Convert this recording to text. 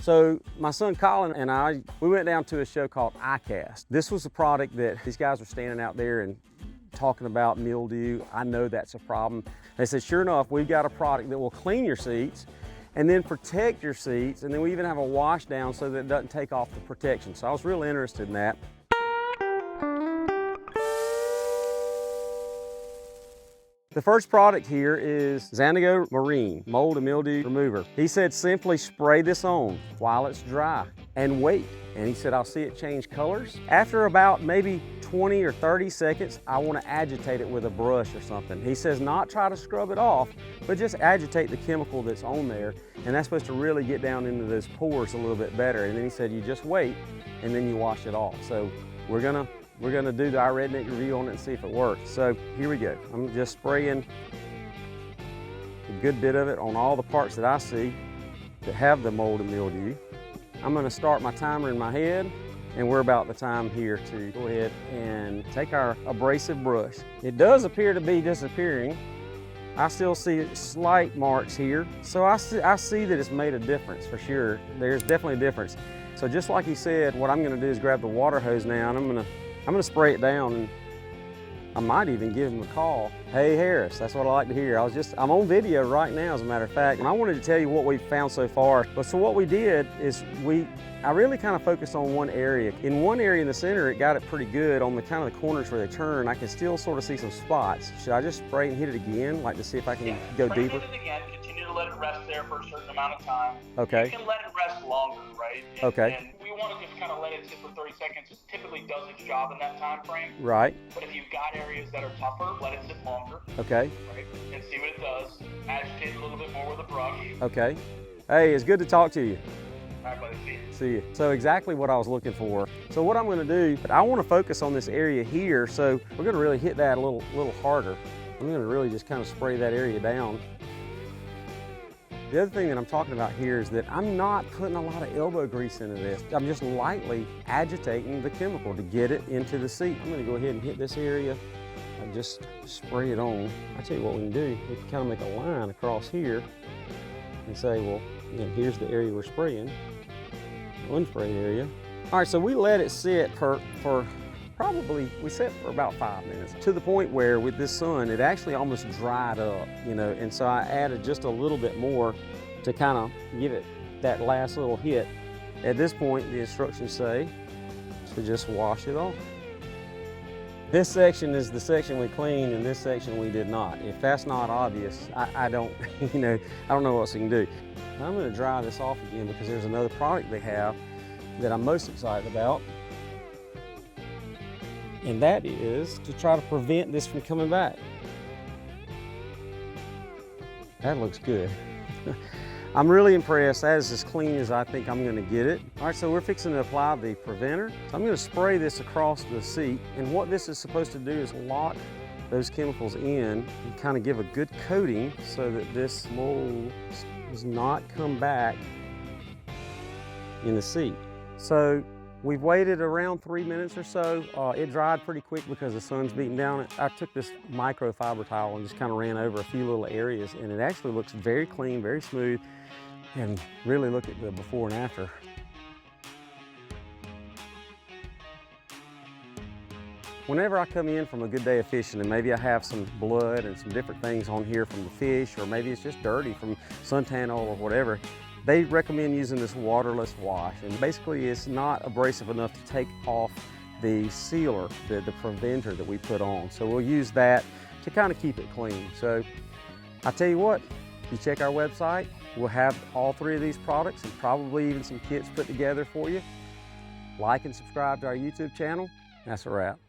So my son Colin and I, we went down to a show called iCast. This was a product that these guys were standing out there and talking about mildew. I know that's a problem. They said, sure enough, we've got a product that will clean your seats and then protect your seats, and then we even have a wash down so that it doesn't take off the protection. So I was real interested in that. The first product here is Xanigo Marine Mold and Mildew Remover. He said simply spray this on while it's dry and wait. And he said, I'll see it change colors. After about maybe 20 or 30 seconds, I want to agitate it with a brush or something. He says not try to scrub it off, but just agitate the chemical that's on there. And that's supposed to really get down into those pores a little bit better. And then he said, you just wait and then you wash it off. So we're gonna do our redneck review on it and see if it works. So here we go. I'm just spraying a good bit of it on all the parts that I see that have the mold and mildew. I'm gonna start my timer in my head, and we're about the time here to go ahead and take our abrasive brush. It does appear to be disappearing. I still see slight marks here. So I see that it's made a difference for sure. There's definitely a difference. So just like he said, what I'm gonna do is grab the water hose now, and I'm gonna spray it down, and I might even give him a call. Hey Harris, that's what I like to hear. I'm on video right now, as a matter of fact, and I wanted to tell you what we've found so far. But so what we did is I really kind of focused on one area. In one area in the center, it got it pretty good. On the kind of the corners where they turn, I can still sort of see some spots. Should I just spray and hit it again, like to see if I can go deeper? Hit it again, continue to let it rest there for a certain amount of time. Okay. You can let it rest longer, right? Okay. And we want to just kind of let it sit for 30 seconds. It typically does its job in that time frame. Right. But if you've got areas that are tougher, let it sit longer. Okay. Right? And see what it does. Agitate a little bit more with a brush. Okay. Hey, it's good to talk to you. All right, buddy, see you. See you. So exactly what I was looking for. So what I'm going to do, I want to focus on this area here, so we're going to really hit that a little harder. I'm going to really just kind of spray that area down. The other thing that I'm talking about here is that I'm not putting a lot of elbow grease into this. I'm just lightly agitating the chemical to get it into the seat. I'm going to go ahead and hit this area and just spray it on. I tell you what we can do, we can kind of make a line across here and say, well, here's the area we're spraying, unsprayed area. All right, so we let it sit for probably, we set for about 5 minutes, to the point where with this sun, it actually almost dried up, and so I added just a little bit more to kind of give it that last little hit. At this point, the instructions say to just wash it off. This section is the section we cleaned, and this section we did not. If that's not obvious, I don't, I don't know what else we can do. I'm gonna dry this off again because there's another product they have that I'm most excited about. And that is to try to prevent this from coming back. That looks good. I'm really impressed. That is as clean as I think I'm gonna get it. All right, so we're fixing to apply the preventer. So I'm gonna spray this across the seat. And what this is supposed to do is lock those chemicals in and kind of give a good coating so that this mold does not come back in the seat. So we've waited around 3 minutes or so. It dried pretty quick because the sun's beating down. I took this microfiber towel and just kind of ran over a few little areas, and it actually looks very clean, very smooth, and really look at the before and after. Whenever I come in from a good day of fishing and maybe I have some blood and some different things on here from the fish, or maybe it's just dirty from suntan oil or whatever, they recommend using this waterless wash. And basically it's not abrasive enough to take off the sealer, the preventer that we put on. So we'll use that to kind of keep it clean. So I tell you what, if you check our website, we'll have all 3 of these products and probably even some kits put together for you. Like and subscribe to our YouTube channel. That's a wrap.